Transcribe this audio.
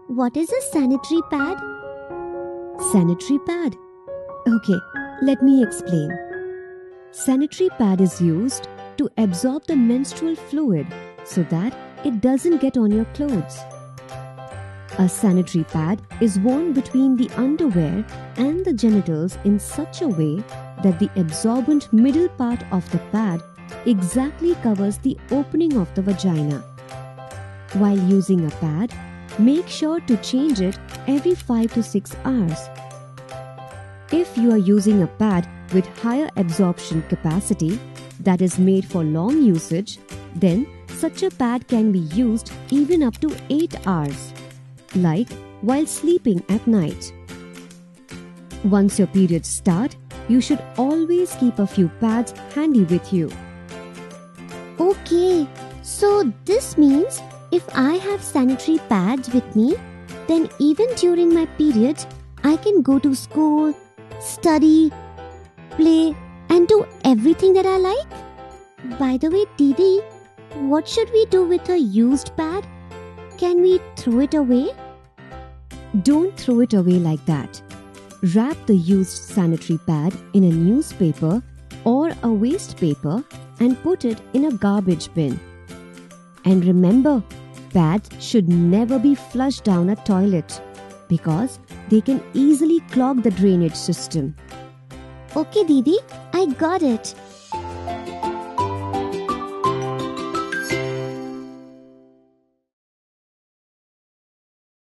what is a sanitary pad? Sanitary pad? Okay, let me explain. Sanitary pad is used to absorb the menstrual fluid so that it doesn't get on your clothes. A sanitary pad is worn between the underwear and the genitals in such a way that the absorbent middle part of the pad exactly covers the opening of the vagina. While using a pad, make sure to change it every 5 to 6 hours. If you are using a pad with higher absorption capacity that is made for long usage, then such a pad can be used even up to 8 hours, like while sleeping at night. Once your periods start, you should always keep a few pads handy with you. Okay, so this means if I have sanitary pads with me, then even during my periods, I can go to school, study, play, and do everything that I like? By the way, Didi, what should we do with a used pad? Can we throw it away? Don't throw it away like that. Wrap the used sanitary pad in a newspaper or a waste paper and put it in a garbage bin. And remember, pads should never be flushed down a toilet because they can easily clog the drainage system. Okay, Didi, I got it.